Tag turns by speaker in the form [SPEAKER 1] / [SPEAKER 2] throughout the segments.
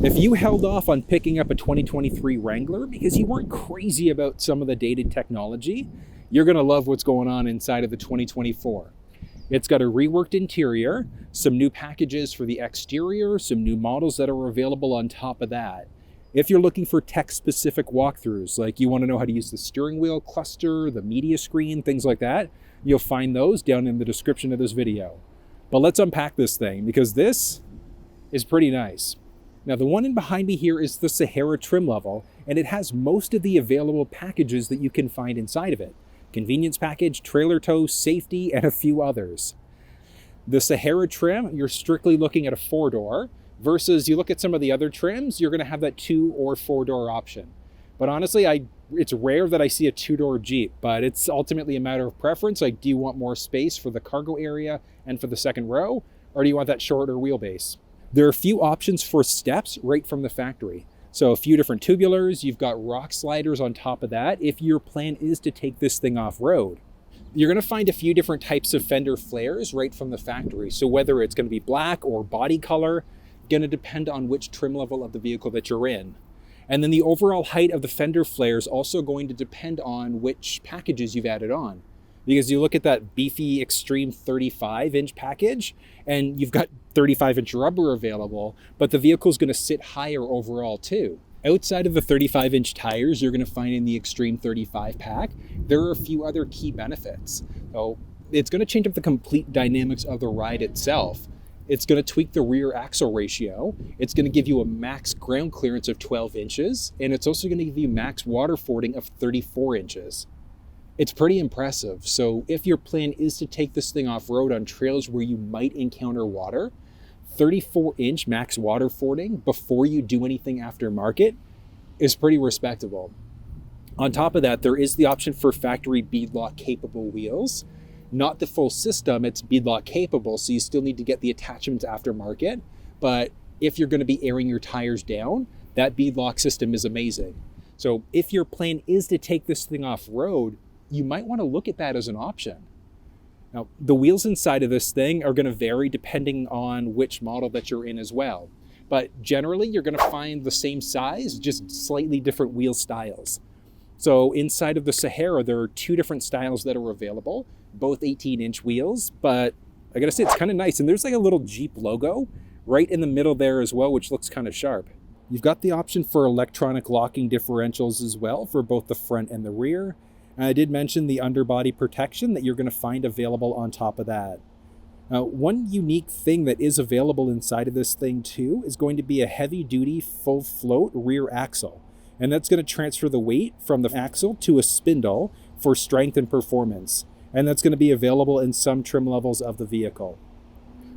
[SPEAKER 1] If you held off on picking up a 2023 Wrangler because you weren't crazy about some of the dated technology, you're going to love what's going on inside of the 2024. It's got a reworked interior, some new packages for the exterior, some new models that are available on top of that. If you're looking for tech-specific walkthroughs, like you want to know how to use the steering wheel cluster, the media screen, things like that, you'll find those down in the description of this video. But let's unpack this thing, because this is pretty nice. Now, the one in behind me here is the Sahara trim level, and it has most of the available packages that you can find inside of it. Convenience package, trailer tow, safety, and a few others. The Sahara trim, you're strictly looking at a 4-door, versus you look at some of the other trims, you're going to have that 2 or 4-door option. But honestly, it's rare that I see a 2-door Jeep, but it's ultimately a matter of preference. Like, do you want more space for the cargo area and for the second row, or do you want that shorter wheelbase? There are a few options for steps right from the factory. So a few different tubulars, you've got rock sliders on top of that if your plan is to take this thing off-road. You're going to find a few different types of fender flares right from the factory. So whether it's going to be black or body color, going to depend on which trim level of the vehicle that you're in. And then the overall height of the fender flare is also going to depend on which packages you've added on. Because you look at that beefy XTREME 35-inch package, and you've got 35-inch rubber available, but the vehicle's going to sit higher overall too. Outside of the 35-inch tires you're going to find in the XTREME 35 pack, there are a few other key benefits. So it's going to change up the complete dynamics of the ride itself. It's going to tweak the rear axle ratio. It's going to give you a max ground clearance of 12 inches, and it's also going to give you max water fording of 34 inches. It's pretty impressive. So if your plan is to take this thing off-road on trails where you might encounter water, 34-inch max water fording before you do anything aftermarket is pretty respectable. On top of that, there is the option for factory beadlock capable wheels. Not the full system, it's beadlock capable, so you still need to get the attachments aftermarket. But if you're going to be airing your tires down, that beadlock system is amazing. So if your plan is to take this thing off-road, you might want to look at that as an option. Now, the wheels inside of this thing are going to vary depending on which model that you're in as well. But generally, you're going to find the same size, just slightly different wheel styles. So inside of the Sahara, there are 2 different styles that are available, both 18-inch wheels, but I gotta say, it's kind of nice. And there's like a little Jeep logo right in the middle there as well, which looks kind of sharp. You've got the option for electronic locking differentials as well for both the front and the rear. And I did mention the underbody protection that you're going to find available on top of that. Now, one unique thing that is available inside of this thing too is going to be a heavy-duty full float rear axle. And that's going to transfer the weight from the axle to a spindle for strength and performance. And that's going to be available in some trim levels of the vehicle.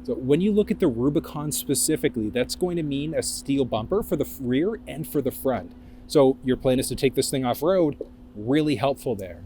[SPEAKER 1] So when you look at the Rubicon specifically, that's going to mean a steel bumper for the rear and for the front. So your plan is to take this thing off-road, really helpful there.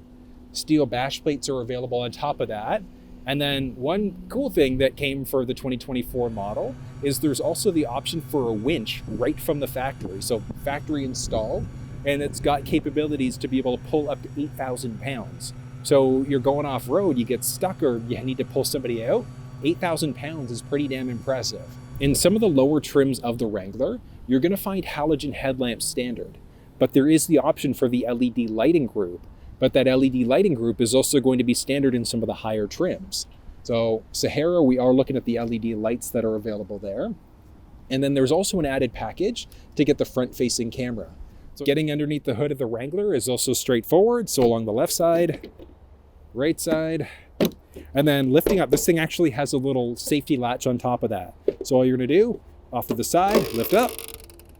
[SPEAKER 1] Steel bash plates are available on top of that. And then one cool thing that came for the 2024 model is there's also the option for a winch right from the factory. So factory installed, and it's got capabilities to be able to pull up to 8,000 pounds. So you're going off-road, you get stuck or you need to pull somebody out, 8,000 pounds is pretty damn impressive. In some of the lower trims of the Wrangler, you're going to find halogen headlamps standard. But there is the option for the LED lighting group. But that LED lighting group is also going to be standard in some of the higher trims. So Sahara, we are looking at the LED lights that are available there. And then there's also an added package to get the front-facing camera. So getting underneath the hood of the Wrangler is also straightforward. So along the left side, right side, and then lifting up, this thing actually has a little safety latch on top of that. So all you're going to do, off to the side, lift up,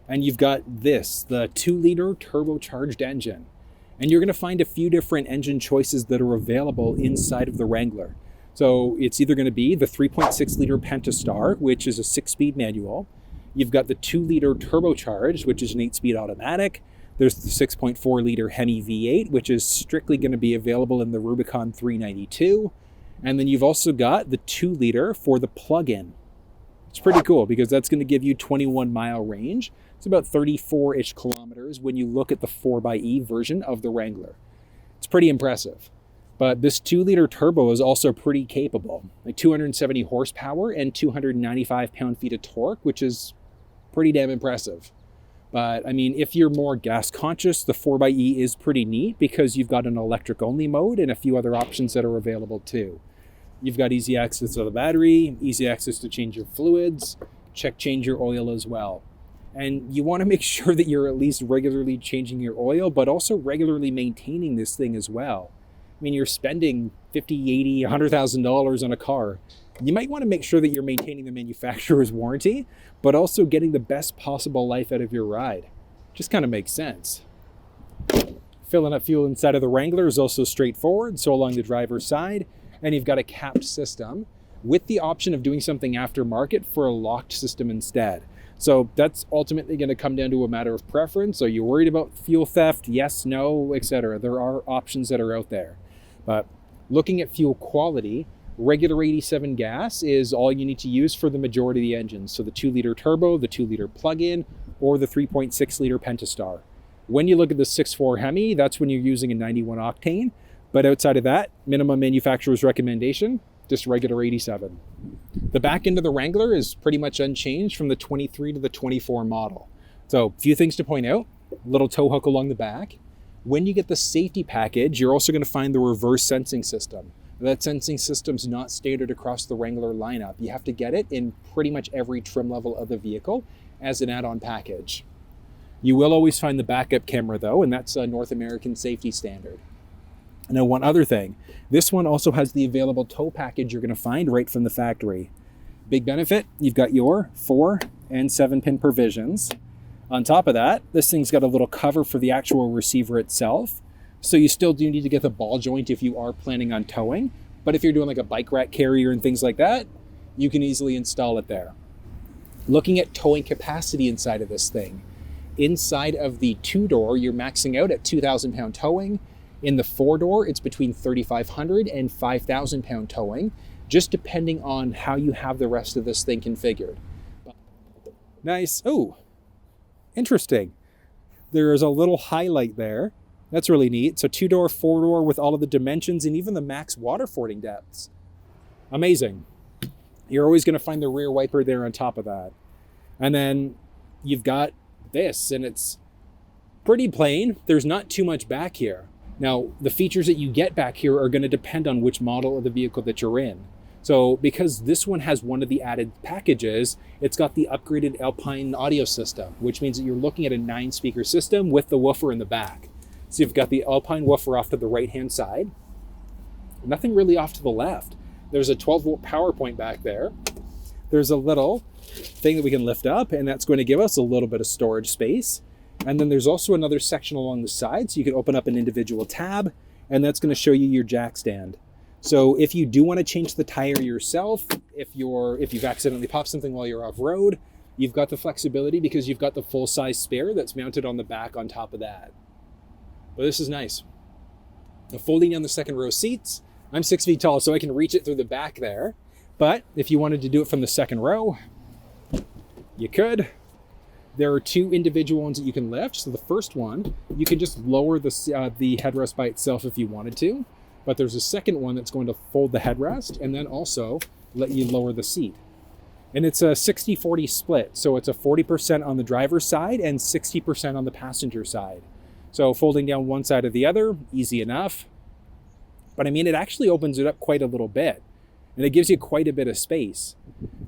[SPEAKER 1] and you've got this, the 2-liter turbocharged engine. And you're going to find a few different engine choices that are available inside of the Wrangler. So it's either going to be the 3.6-liter Pentastar, which is a 6-speed manual. You've got the 2-liter turbocharged, which is an 8-speed automatic. There's the 6.4-liter Hemi V8, which is strictly going to be available in the Rubicon 392. And then you've also got the 2-liter for the plug-in. It's pretty cool because that's going to give you 21-mile range. It's about 34-ish kilometers when you look at the 4xe version of the Wrangler. It's pretty impressive. But this 2-liter turbo is also pretty capable. Like 270 horsepower and 295 pound-feet of torque, which is pretty damn impressive. But I mean, if you're more gas conscious, the 4xe is pretty neat because you've got an electric only mode and a few other options that are available too. You've got easy access to the battery, easy access to change your fluids, change your oil as well. And you want to make sure that you're at least regularly changing your oil, but also regularly maintaining this thing as well. I mean, you're spending $50, $80, $100,000 on a car. You might want to make sure that you're maintaining the manufacturer's warranty, but also getting the best possible life out of your ride. Just kind of makes sense. Filling up fuel inside of the Wrangler is also straightforward, so along the driver's side, and you've got a capped system with the option of doing something aftermarket for a locked system instead. So that's ultimately going to come down to a matter of preference. So you're worried about fuel theft? Yes, no, etc. There are options that are out there. But looking at fuel quality, regular 87 gas is all you need to use for the majority of the engines. So the 2-liter turbo, the 2-liter plug-in, or the 3.6-liter Pentastar. When you look at the 6.4 Hemi, that's when you're using a 91 octane. But outside of that, minimum manufacturer's recommendation, just regular 87. The back end of the Wrangler is pretty much unchanged from the 23 to the 24 model. So a few things to point out, little tow hook along the back. When you get the safety package, you're also going to find the reverse sensing system. That sensing system's not standard across the Wrangler lineup. You have to get it in pretty much every trim level of the vehicle as an add-on package. You will always find the backup camera though, and that's a North American safety standard. Now, one other thing, this one also has the available tow package you're going to find right from the factory. Big benefit, you've got your 4 and 7-pin provisions. On top of that, this thing's got a little cover for the actual receiver itself. So you still do need to get the ball joint if you are planning on towing. But if you're doing like a bike rack carrier and things like that, you can easily install it there. Looking at towing capacity inside of this thing. Inside of the 2-door, you're maxing out at 2,000 pound towing. In the 4-door, it's between 3,500 and 5,000 pound towing, just depending on how you have the rest of this thing configured. Nice. Oh, interesting. There is a little highlight there. That's really neat. So 2-door, 4-door with all of the dimensions and even the max water fording depths. Amazing. You're always going to find the rear wiper there on top of that. And then you've got this, and it's pretty plain. There's not too much back here. Now, the features that you get back here are going to depend on which model of the vehicle that you're in. So because this one has one of the added packages, it's got the upgraded Alpine audio system, which means that you're looking at a 9-speaker system with the woofer in the back. So you've got the Alpine woofer off to the right-hand side. Nothing really off to the left. There's a 12-volt power point back there. There's a little thing that we can lift up, and that's going to give us a little bit of storage space. And then there's also another section along the side, so you can open up an individual tab, and that's going to show you your jack stand. So if you do want to change the tire yourself, if you've accidentally popped something while you're off-road, you've got the flexibility because you've got the full-size spare that's mounted on the back on top of that. But this is nice. Now, folding down the second row seats, I'm 6 feet tall, so I can reach it through the back there. But if you wanted to do it from the second row, you could. There are 2 individual ones that you can lift. So the first one, you can just lower the headrest by itself if you wanted to. But there's a second one that's going to fold the headrest and then also let you lower the seat. And it's a 60-40 split. So it's a 40% on the driver's side and 60% on the passenger side. So folding down one side or the other, easy enough. But I mean, it actually opens it up quite a little bit. And it gives you quite a bit of space.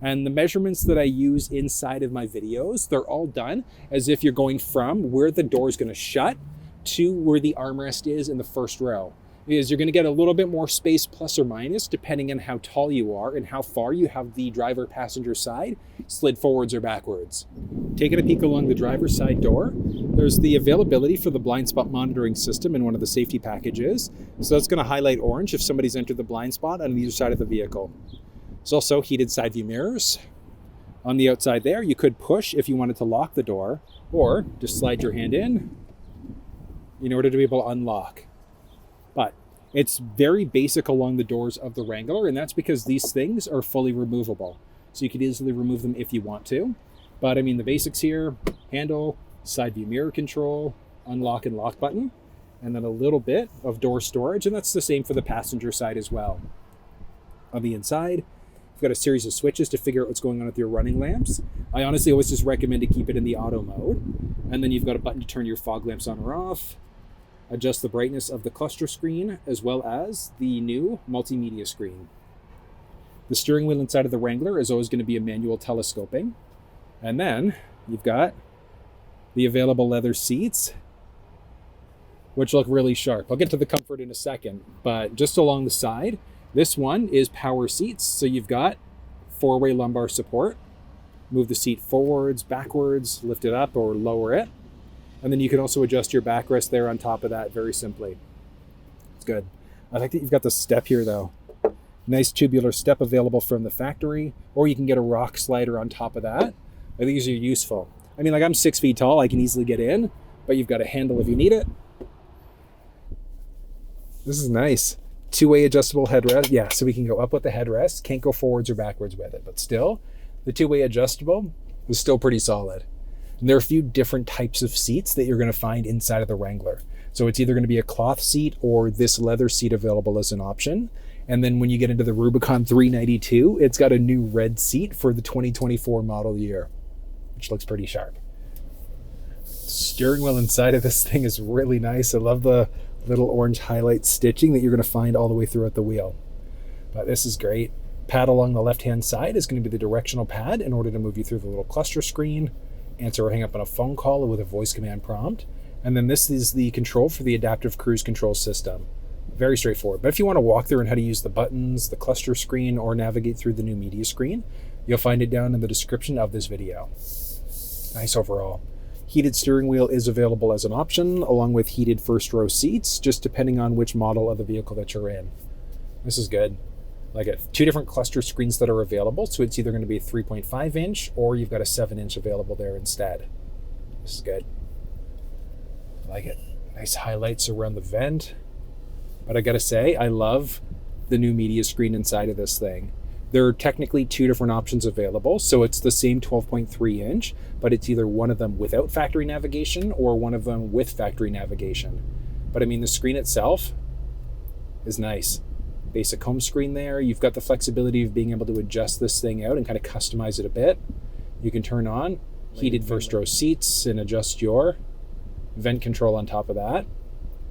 [SPEAKER 1] And the measurements that I use inside of my videos, they're all done as if you're going from where the door is going to shut to where the armrest is in the first row. Because you're going to get a little bit more space plus or minus depending on how tall you are and how far you have the driver passenger side slid forwards or backwards. Taking a peek along the driver's side door, there's the availability for the blind spot monitoring system in one of the safety packages. So that's going to highlight orange if somebody's entered the blind spot on either side of the vehicle. There's also heated side view mirrors. On the outside there, you could push if you wanted to lock the door, or just slide your hand in order to be able to unlock. But it's very basic along the doors of the Wrangler, and that's because these things are fully removable. So you could easily remove them if you want to. But I mean, the basics here, handle, side view mirror control, unlock and lock button, and then a little bit of door storage, and that's the same for the passenger side as well. On the inside, You've got a series of switches to figure out what's going on with your running lamps. I honestly always just recommend to keep it in the auto mode. And then you've got a button to turn your fog lamps on or off, adjust the brightness of the cluster screen, as well as the new multimedia screen. The steering wheel inside of the Wrangler is always going to be a manual telescoping. And then you've got the available leather seats, which look really sharp. I'll get to the comfort in a second, but just along the side, this one is power seats. So you've got 4-way lumbar support. Move the seat forwards, backwards, lift it up or lower it. And then you can also adjust your backrest there on top of that very simply. It's good. I like that you've got the step here though. Nice tubular step available from the factory, or you can get a rock slider on top of that. I think these are useful. I mean, like I'm 6 feet tall, I can easily get in, but you've got a handle if you need it. This is nice. 2-way adjustable headrest. Yeah, so we can go up with the headrest. Can't go forwards or backwards with it, but still, the 2-way adjustable is still pretty solid. And there are a few different types of seats that you're going to find inside of the Wrangler. So it's either going to be a cloth seat or this leather seat available as an option. And then when you get into the Rubicon 392, it's got a new red seat for the 2024 model year, which looks pretty sharp. Steering wheel inside of this thing is really nice. I love the little orange highlight stitching that you're going to find all the way throughout the wheel. But this is great. Pad along the left-hand side is going to be the directional pad in order to move you through the little cluster screen, answer or hang up on a phone call with a voice command prompt. And then this is the control for the adaptive cruise control system. Very straightforward. But if you want to walk through and how to use the buttons, the cluster screen, or navigate through the new media screen, you'll find it down in the description of this video. Nice overall. Heated steering wheel is available as an option, along with heated first row seats, just depending on which model of the vehicle that you're in. This is good. Like it. 2 different cluster screens that are available, so it's either going to be a 3.5 inch or you've got a 7 inch available there instead. This is good. I like it. Nice highlights around the vent. But I gotta say, I love the new media screen inside of this thing. There are technically 2 different options available, so it's the same 12.3 inch, but it's either one of them without factory navigation or one of them with factory navigation. But I mean, the screen itself is nice. Basic home screen there. You've got the flexibility of being able to adjust this thing out and kind of customize it a bit. You can turn on heated first row seats and adjust your vent control on top of that.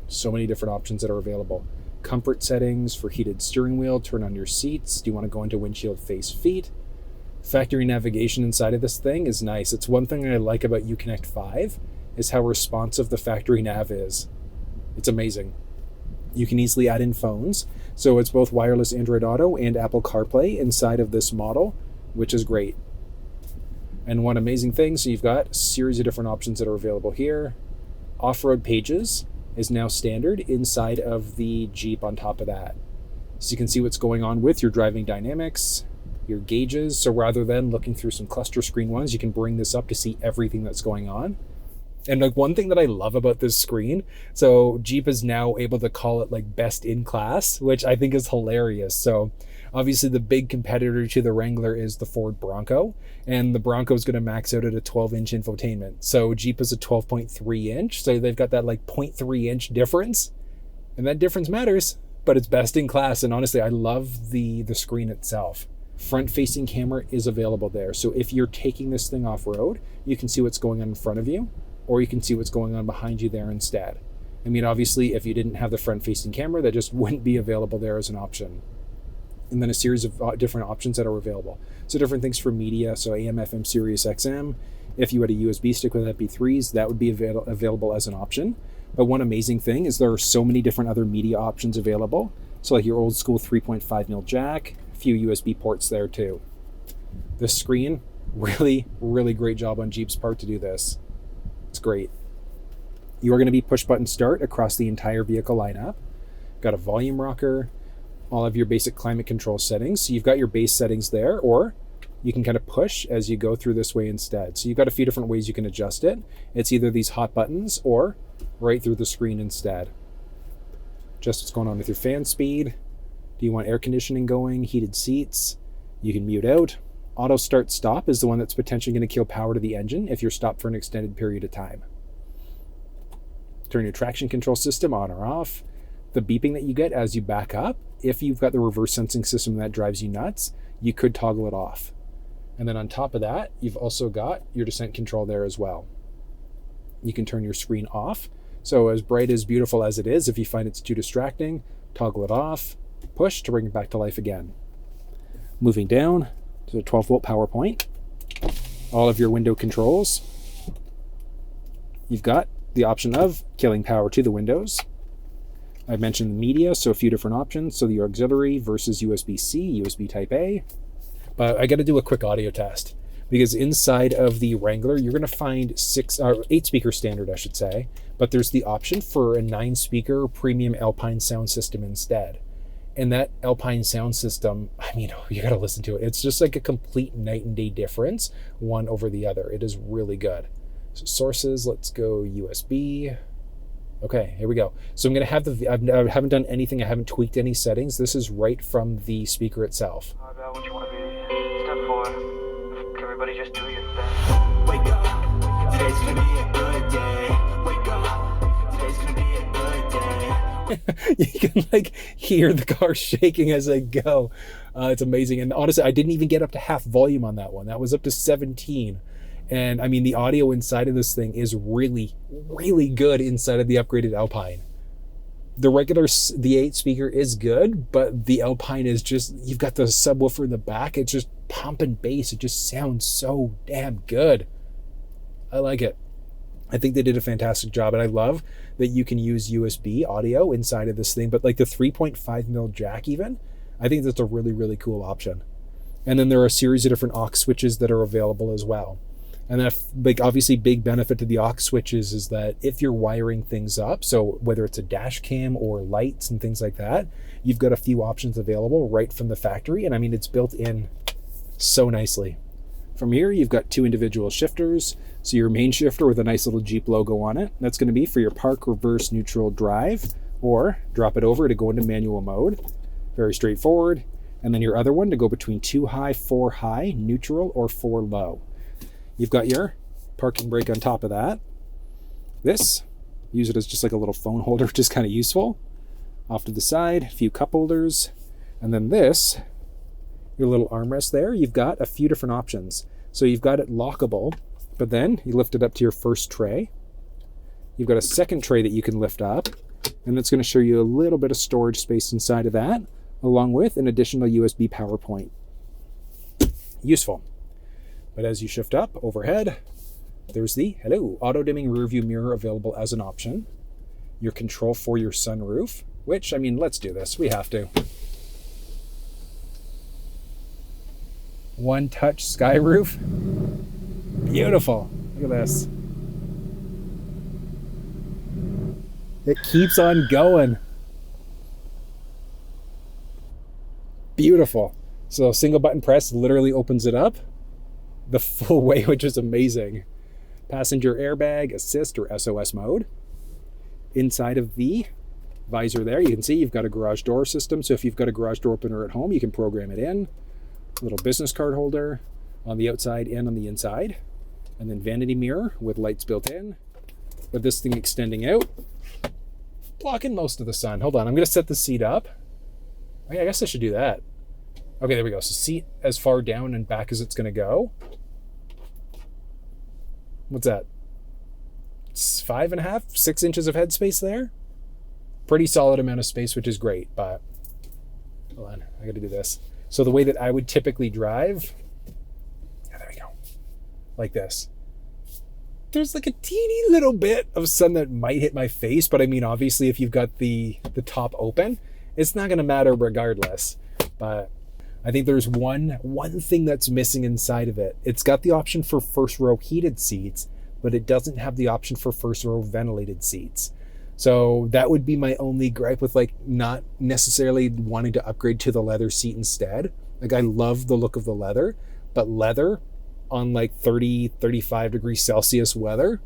[SPEAKER 1] So many different options that are available. Comfort settings for heated steering wheel, turn on your seats. Do you want to go into windshield face feet? Factory navigation inside of this thing is nice. It's one thing I like about Uconnect 5 is how responsive the factory nav is. It's amazing. You can easily add in phones. So it's both wireless Android Auto and Apple CarPlay inside of this model, which is great. And one amazing thing, so you've got a series of different options that are available here. Off-road pages is now standard inside of the Jeep on top of that. So you can see what's going on with your driving dynamics, your gauges. So rather than looking through some cluster screen ones, you can bring this up to see everything that's going on. And like one thing that I love about this screen, so Jeep is now able to call it like best in class, which I think is hilarious. So obviously the big competitor to the Wrangler is the Ford Bronco, and the Bronco is going to max out at a 12-inch infotainment. So Jeep is a 12.3 inch. So they've got that like 0.3 inch difference, and that difference matters, but it's best in class. And honestly, I love the screen itself. Front-facing camera is available there. So if you're taking this thing off-road, you can see what's going on in front of you, or you can see what's going on behind you there instead. I mean, obviously, if you didn't have the front-facing camera, that just wouldn't be available there as an option. And then a series of different options that are available. So different things for media, so AM, FM, Sirius XM. If you had a USB stick with MP3s, that would be available as an option. But one amazing thing is there are so many different other media options available. So like your old school 3.5mm jack, a few USB ports there too. This screen, really, really great job on Jeep's part to do this. It's great. You are going to be push button start across the entire vehicle lineup. Got a volume rocker, all of your basic climate control settings. So you've got your base settings there, or you can kind of push as you go through this way instead. So you've got a few different ways you can adjust it. It's either these hot buttons or right through the screen instead. Just what's going on with your fan speed. Do you want air conditioning going, heated seats? You can mute out. Auto start stop is the one that's potentially going to kill power to the engine if you're stopped for an extended period of time. Turn your traction control system on or off. The beeping that you get as you back up, if you've got the reverse sensing system that drives you nuts, you could toggle it off. And then on top of that, you've also got your descent control there as well. You can turn your screen off. So as bright, as beautiful as it is, if you find it's too distracting, toggle it off, push to bring it back to life again. Moving down to the 12-volt power point, all of your window controls. You've got the option of killing power to the windows. I mentioned the media, so a few different options. So the auxiliary versus USB-C, USB Type A. But I got to do a quick audio test, because inside of the Wrangler, you're going to find 8-speaker standard, I should say, but there's the option for a 9-speaker premium Alpine sound system instead. And that Alpine sound system, I mean, you got to listen to it. It's just like a complete night and day difference, one over the other. It is really good. So sources, let's go USB. Okay, here we go. So I'm going to have I haven't done anything. I haven't tweaked any settings. This is right from the speaker itself.
[SPEAKER 2] About what you want to be. Step 4. Everybody just do your thing. Wake up. Today's going to be a good day. Wake up. Today's going to be a good day.
[SPEAKER 1] You can like hear the car shaking as I go. It's amazing. And honestly, I didn't even get up to half volume on that one. That was up to 17. And I mean, the audio inside of this thing is really, really good inside of the upgraded Alpine. The 8-speaker is good, but the Alpine is just, you've got the subwoofer in the back. It's just pumping bass. It just sounds so damn good. I like it. I think they did a fantastic job, and I love that you can use USB audio inside of this thing, but like the 3.5mm jack even, I think that's a really, really cool option. And then there are a series of different aux switches that are available as well. And then obviously big benefit to the aux switches is that if you're wiring things up, so whether it's a dash cam or lights and things like that, you've got a few options available right from the factory. And I mean, it's built in so nicely. From here, you've got 2 individual shifters. So your main shifter with a nice little Jeep logo on it, that's going to be for your park, reverse, neutral, drive, or drop it over to go into manual mode. Very straightforward. And then your other one to go between 2 high, 4 high, neutral, or 4 low. You've got your parking brake on top of that. This, use it as just like a little phone holder, which is kind of useful. Off to the side, a few cup holders. And then this, your little armrest there, you've got a few different options. So you've got it lockable, but then you lift it up to your first tray. You've got a second tray that you can lift up, and that's going to show you a little bit of storage space inside of that, along with an additional USB power point. Useful. But as you shift up overhead, there's the auto-dimming rear view mirror available as an option. Your control for your sunroof, which, I mean, let's do this. We have to. One touch sky roof. Beautiful. Look at this. It keeps on going. Beautiful. So single button press literally opens it up the full way, which is amazing. Passenger airbag, assist, or SOS mode. Inside of the visor there, you can see you've got a garage door system. So if you've got a garage door opener at home, you can program it in. Little business card holder on the outside and on the inside. And then vanity mirror with lights built in. With this thing extending out, blocking most of the sun. Hold on, I'm going to set the seat up. I guess I should do that. Okay, there we go. So seat as far down and back as it's going to go. What's that? It's 5.5, 6 inches of headspace there. Pretty solid amount of space, which is great, but hold on, I got to do this. So the way that I would typically drive, there we go, like this. There's like a teeny little bit of sun that might hit my face, but I mean, obviously if you've got the top open, it's not going to matter regardless. But I think there's one thing that's missing inside of it. It's got the option for first row heated seats, but it doesn't have the option for first row ventilated seats. So that would be my only gripe with like not necessarily wanting to upgrade to the leather seat instead. Like I love the look of the leather, but leather on like 30, 35 degrees Celsius weather,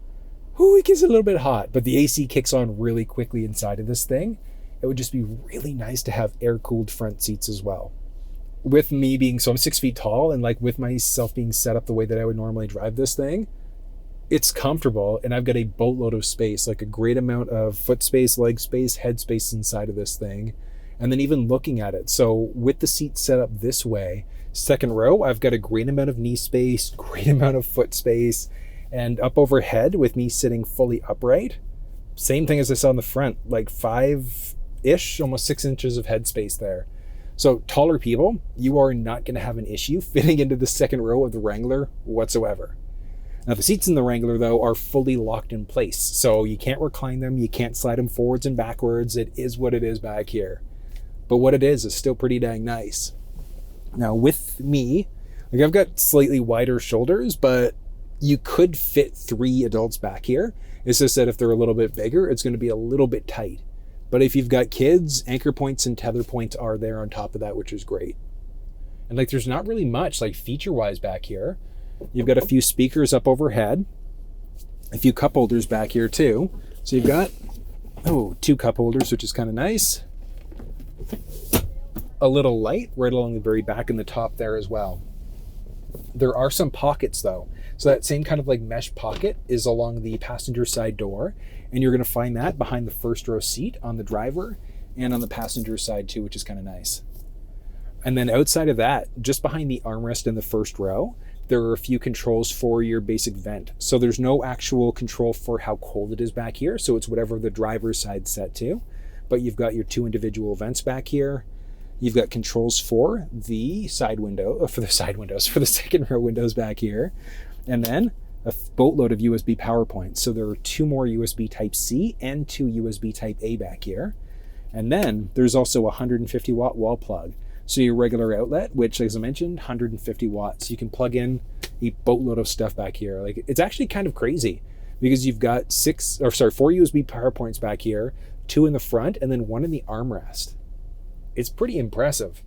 [SPEAKER 1] it gets a little bit hot, but the AC kicks on really quickly inside of this thing. It would just be really nice to have air-cooled front seats as well. With me being, so I'm 6 feet tall, and like with myself being set up the way that I would normally drive this thing, it's comfortable, and I've got a boatload of space, like a great amount of foot space, leg space, head space inside of this thing. And then even looking at it, so with the seat set up this way, Second row, I've got a great amount of knee space, great amount of foot space, and up overhead with me sitting fully upright. Same thing as I saw in the front, like 5-ish, almost 6 inches of headspace there. So taller people, you are not going to have an issue fitting into the second row of the Wrangler whatsoever. Now the seats in the Wrangler though are fully locked in place, so you can't recline them, you can't slide them forwards and backwards. It is what it is back here. But what it is still pretty dang nice. Now with me, like I've got slightly wider shoulders, but you could fit 3 adults back here. It's just that if they're a little bit bigger, it's going to be a little bit tight. But if you've got kids, anchor points and tether points are there on top of that, which is great. And like there's not really much like feature-wise back here. You've got a few speakers up overhead, a few cup holders back here too. So you've got, 2 cup holders, which is kind of nice. A little light right along the very back and the top there as well. There are some pockets though. So that same kind of like mesh pocket is along the passenger side door. And you're going to find that behind the first row seat on the driver and on the passenger side too, which is kind of nice. And then outside of that, just behind the armrest in the first row, there are a few controls for your basic vent. So there's no actual control for how cold it is back here. So it's whatever the driver's side's set to. But you've got your 2 individual vents back here. You've got controls for the side window, for the second row windows back here. And then a boatload of USB power points. So there are 2 more USB Type-C and 2 USB Type-A back here. And then there's also a 150 watt wall plug. So your regular outlet, which as I mentioned, 150 watts. You can plug in a boatload of stuff back here. Like it's actually kind of crazy because you've got 4 USB power points back here, 2 in the front and then 1 in the armrest. It's pretty impressive.